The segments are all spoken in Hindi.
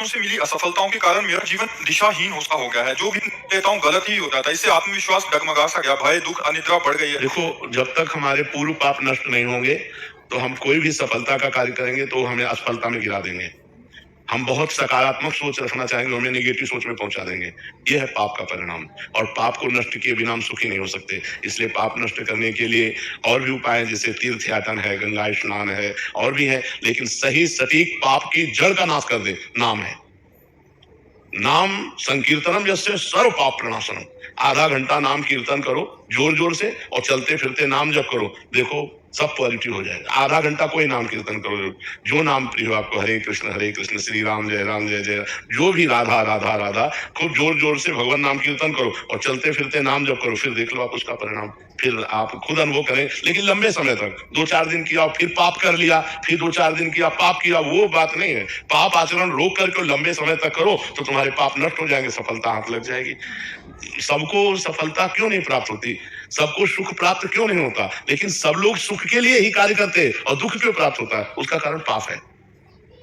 प्रयासों से मिली असफलताओं के कारण मेरा जीवन दिशाहीन सा हो गया है। जो भी लेता हूँ गलत ही हो जाता है। इससे आत्मविश्वास डगमगा सा गया, भय, दुख, अनिद्रा बढ़ गई है। देखो, जब तक हमारे पूर्व पाप नष्ट नहीं होंगे तो हम कोई भी सफलता का कार्य करेंगे तो हमें असफलता में गिरा देंगे। हम बहुत सकारात्मक सोच रखना चाहेंगे, हमें नेगेटिव सोच में पहुंचा देंगे। यह है पाप का परिणाम। और पाप को नष्ट किए बिना हम सुखी नहीं हो सकते। इसलिए पाप नष्ट करने के लिए और भी उपाय हैं, जैसे तीर्थ यातन है, गंगा स्नान है, और भी है। लेकिन सही सटीक पाप की जड़ का नाश कर दे नाम है। नाम संकीर्तनम यस्य सर्व पाप प्रणाशनम। आधा घंटा नाम कीर्तन करो जोर जोर से, और चलते फिरते नाम जप करो, देखो सब पॉजिटिव हो जाएगा। आधा घंटा कोई नाम कीर्तन करो, जो नाम प्रिय हो आपको, हरे कृष्ण श्री राम जय जय, जो भी राधा राधा राधा, खूब जोर जोर से भगवान नाम कीर्तन करो और चलते फिरते नाम जप करो। फिर देख लो आप उसका परिणाम, फिर आप खुद अनुभव करें। लेकिन लंबे समय तक 2-4 दिन किया फिर पाप कर लिया, फिर 2-4 दिन किया पाप किया, वो बात नहीं है। पाप आचरण रोक करके लंबे समय तक करो तो तुम्हारे पाप नष्ट हो जाएंगे, सफलता हाथ लग जाएगी। सबको सफलता क्यों नहीं प्राप्त होती, सबको सुख प्राप्त क्यों नहीं होता, लेकिन सब लोग सुख के लिए ही कार्य करते हैं और दुख क्यों प्राप्त होता है, उसका कारण पाप है।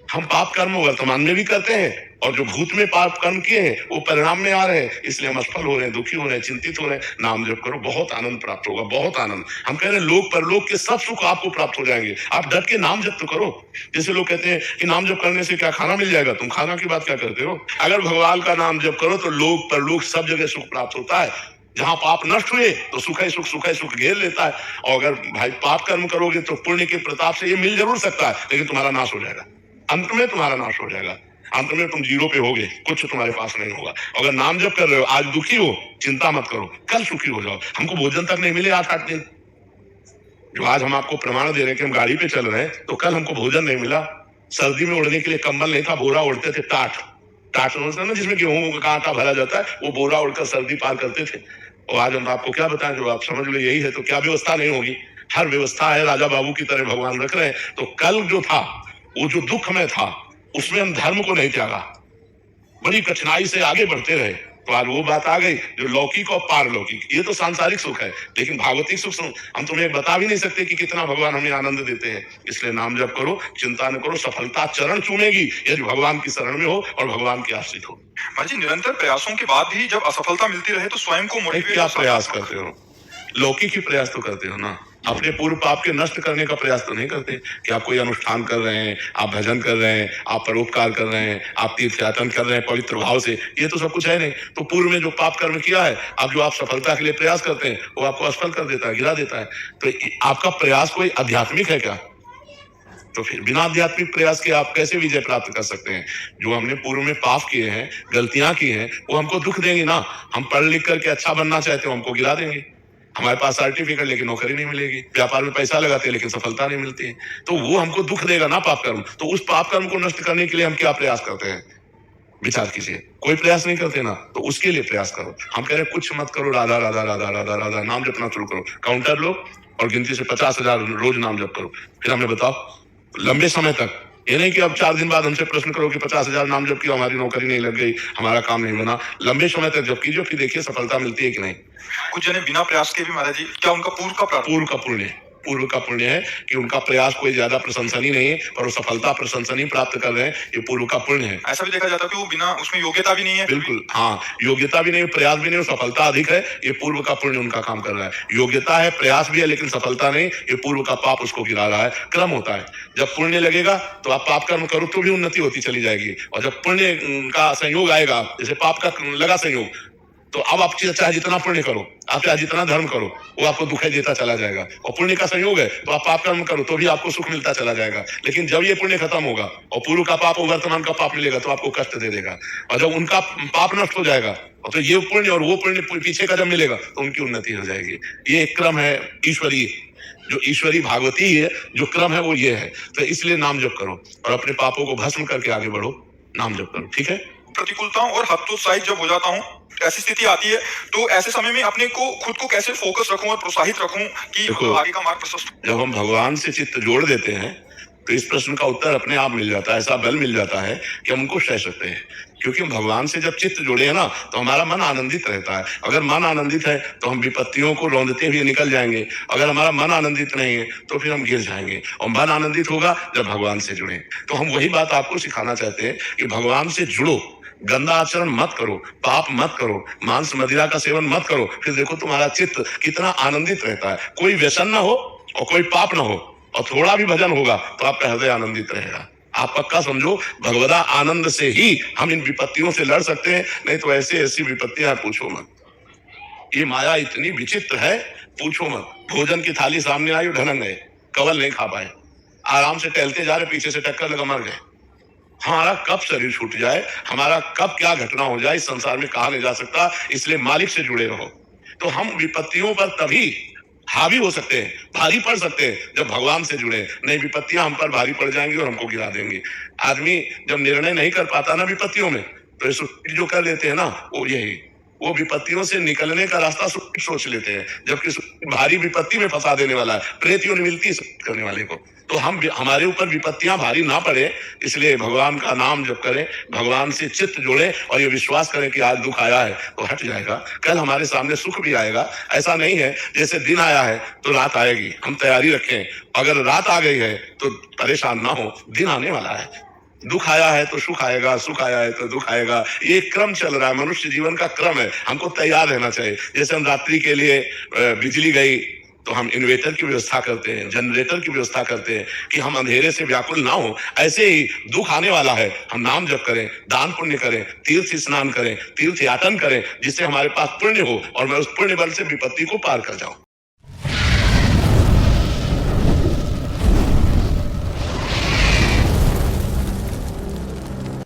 हम पाप कर्म वर्तमान में भी करते हैं, और जो भूत में पाप कर्म किए हैं वो परिणाम में आ रहे हैं। इसलिए हम असफल हो रहे हैं, दुखी हो रहे हैं, चिंतित हो रहे हैं। नाम जप करो, बहुत आनंद प्राप्त होगा, बहुत आनंद। हम कह रहे हैं लोक परलोक के सब सुख आपको प्राप्त हो जाएंगे। आप डट के नाम जप तो करो। जैसे लोग कहते हैं कि नाम जप करने से क्या खाना मिल जाएगा, तुम खाना की बात क्या करते हो। अगर भगवान का नाम जप करो तो लोक परलोक सब जगह सुख प्राप्त होता है। जहां पाप नष्ट हुए तो सुख ही सुख घेर लेता है। और अगर भाई पाप कर्म करोगे तो पुण्य के प्रताप से ये मिल जरूर सकता है, लेकिन तुम्हारा नाश हो जाएगा। अंत में तुम्हारा नाश हो जाएगा, अंत में तुम जीरो पे होगे, कुछ तुम्हारे पास नहीं होगा। अगर नाम जप कर रहे हो, आज दुखी हो, चिंता मत करो, कल सुखी हो जाओ। हमको भोजन तक नहीं मिले 8-8 दिन, जो आज हम आपको प्रमाण दे रहे हैं कि हम गाड़ी पे चल रहे हैं, तो कल हमको भोजन नहीं मिला। सर्दी में ओढ़ने के लिए कंबल नहीं था, बोरा ओढ़ते थे, टाट ना, जिसमें गेहूं का आटा भरा जाता है, वो बोरा ओढ़कर सर्दी पार करते थे। और आज हम आपको क्या बताएं, जो आप समझ लो यही है, तो क्या व्यवस्था नहीं होगी। हर व्यवस्था है, राजा बाबू की तरह भगवान रख रहे हैं। तो कल जो था, वो जो दुख में था, उसमें हम धर्म को नहीं त्यागा, बड़ी कठिनाई से आगे बढ़ते रहे। तो आज वो बात आ गई जो लौकिक और पारलौकिक, ये तो सांसारिक सुख है, लेकिन भागवतिक सुख हम तुम्हें बता भी नहीं सकते कि कितना भगवान हमें आनंद देते हैं। इसलिए नाम जप करो, चिंता न करो, सफलता चरण चूमेगी यदि भगवान की शरण में हो और भगवान के आश्रित हो। जी, निरंतर प्रयासों के बाद भी जब असफलता मिलती रहे तो स्वयं को मोटिवेट क्या प्रयास करते हो, लौकिक ही प्रयास तो करते हो ना। अपने पूर्व पाप के नष्ट करने का प्रयास तो नहीं करते कि आप कोई अनुष्ठान कर रहे हैं, आप भजन कर रहे हैं, आप परोपकार कर रहे हैं, आप तीर्थ यातन कर रहे हैं पवित्र भाव से, ये तो सब कुछ है नहीं। तो पूर्व में जो पाप कर्म किया है, अब जो आप सफलता के लिए प्रयास करते हैं, वो आपको असफल कर देता है, गिरा देता है। तो आपका प्रयास कोई आध्यात्मिक है क्या? तो फिर बिना आध्यात्मिक प्रयास के आप कैसे विजय प्राप्त कर सकते हैं? जो हमने पूर्व में पाप किए हैं, गलतियां की हैं, वो हमको दुख देंगी ना। हम पढ़ लिख करके अच्छा बनना चाहते हो, हमको गिरा देंगे। हमारे पास सर्टिफिकेट लेकिन नौकरी नहीं मिलेगी, व्यापार में पैसा लगाते हैं लेकिन सफलता नहीं मिलती है, तो वो हमको दुख देगा ना पाप कर्म। तो उस पाप कर्म को नष्ट करने के लिए हम क्या प्रयास करते हैं, विचार कीजिए। कोई प्रयास नहीं करते ना, तो उसके लिए प्रयास करो। हम कह रहे हैं कुछ मत करो, राधा राधा राधा राधा राधा नाम जपना शुरू करो, काउंटर लो और गिनती से 50,000 रोज नाम जप करो। फिर हमें बताओ लंबे समय तक, ये नहीं कि अब 4 दिन बाद हमसे प्रश्न करो कि 50,000 नाम जप किया, हमारी नौकरी नहीं लग गई, हमारा काम नहीं बना। लंबे समय तक जब कीजिए, फिर देखिए सफलता मिलती है कि नहीं। कुछ जने बिना प्रयास के भी महाराज जी, क्या उनका पूर्व का पुण्य है कि उनका प्रयास कोई ज्यादा प्रशंसनीय नहीं है, पर वो सफलता प्रशंसनीय प्राप्त कर रहे हैं, ये पूर्व का पुण्य है। ऐसा भी देखा जाता है कि वो बिना उसमें योग्यता भी नहीं है। बिल्कुल, हाँ, योग्यता भी नहीं, प्रयास भी नहीं, सफलता अधिक है, ये पूर्व का पुण्य उनका काम कर रहा है। योग्यता है, प्रयास भी है, लेकिन सफलता नहीं, ये पूर्व का पाप उसको गिरा रहा है। क्रम होता है, जब पुण्य लगेगा तो आप पाप कर्म करो तो भी उन्नति होती चली जाएगी, और जब पुण्य का संयोग आएगा, जैसे पाप का लगा संयोग, तो अब आप चाहे जितना पुण्य करो, आप चाहे जितना धर्म करो, वो आपको दुख देता चला जाएगा। और पुण्य का संयोग है तो आप पाप कर्म करो तो भी आपको सुख मिलता चला जाएगा। लेकिन जब ये पुण्य खत्म होगा और पूर्व का पाप और वर्तमान का पाप मिलेगा, तो आपको कष्ट दे देगा। और जब उनका पाप नष्ट हो जाएगा, तो ये पुण्य और वो पुण्य पीछे का जब मिलेगा, तो उनकी उन्नति हो जाएगी। ये एक क्रम है ईश्वरीय, जो ईश्वरी भागवती है, जो क्रम है वो ये है। तो इसलिए नाम जप करो और अपने पापों को भस्म करके आगे बढ़ो, नाम जप करो, ठीक है। प्रतिकूलताओं और हतोत्साहित जब हो जाता हूँ, ऐसी स्थिति आती है, तो ऐसे समय में अपने को खुद को कैसे फोकस रखूं और प्रोत्साहित रखूं कि आगे का मार्ग प्रशस्त। जब हम भगवान से चित्त जोड़ देते हैं तो इस प्रश्न का उत्तर अपने आप मिल जाता है, ऐसा बल मिल जाता है कि हम उनको सह सकते हैं। क्योंकि हम भगवान से जब चित्त जुड़े हैं ना, तो हमारा मन आनंदित रहता है। अगर मन आनंदित है तो हम विपत्तियों को रौंदते हुए निकल जाएंगे। अगर हमारा मन आनंदित नहीं है तो फिर हम गिर जाएंगे। और मन आनंदित होगा जब भगवान से जुड़े। तो हम वही बात आपको सिखाना चाहते हैं कि भगवान से जुड़ो, गंदा आचरण मत करो, पाप मत करो, मांस मदिरा का सेवन मत करो। फिर देखो तुम्हारा चित्त कितना आनंदित रहता है। कोई व्यसन ना हो और कोई पाप ना हो और थोड़ा भी भजन होगा तो आपका हृदय आनंदित रहेगा। आप पक्का समझो, भगवदा आनंद से ही हम इन विपत्तियों से लड़ सकते हैं। नहीं तो ऐसी ऐसी विपत्तियां पूछो मत। ये माया इतनी विचित्र है, पूछो मत। भोजन की थाली सामने आई, ढनक गए, कवल नहीं खा पाए, आराम से टहलते जा रहे, पीछे से टक्कर लगा, मर गए। हमारा कब शरीर छूट जाए, हमारा कब क्या घटना हो जाए, इस संसार में कहा नहीं जा सकता। इसलिए मालिक से जुड़े रहो। तो हम विपत्तियों पर तभी हावी हो सकते हैं, भारी पड़ सकते हैं, जब भगवान से जुड़े। नहीं, विपत्तियां हम पर भारी पड़ जाएंगी और हमको गिरा देंगी। आदमी जब निर्णय नहीं कर पाता ना विपत्तियों में, तो ये सुसाइड जो कर लेते हैं ना, वो विपत्तियों से निकलने का रास्ता सोच लेते हैं, जबकि भारी विपत्ति में फंसा देने वाला है। प्रेत योनि मिलती है करने वाले को। तो हमारे ऊपर विपत्तियां भारी ना पड़े, इसलिए भगवान का नाम जप करें, भगवान से चित्त जोड़े और ये विश्वास करें कि आज दुख आया है तो हट जाएगा, कल हमारे सामने सुख भी आएगा। ऐसा नहीं है जैसे दिन आया है तो रात आएगी, हम तैयारी रखें। अगर रात आ गई है तो परेशान ना हो, दिन आने वाला है। दुख आया है तो सुख आएगा, सुख आया है तो दुख आएगा। ये क्रम चल रहा है, मनुष्य जीवन का क्रम है। हमको तैयार रहना चाहिए। जैसे हम रात्रि के लिए बिजली गई तो हम इन्वर्टर की व्यवस्था करते हैं, जनरेटर की व्यवस्था करते हैं कि हम अंधेरे से व्याकुल ना हो। ऐसे ही दुख आने वाला है, हम नाम जप करें, दान पुण्य करें, तीर्थ स्नान करें, तीर्थ यातन करें, जिससे हमारे पास पुण्य हो और मैं उस पुण्य बल से विपत्ति को पार कर जाऊं।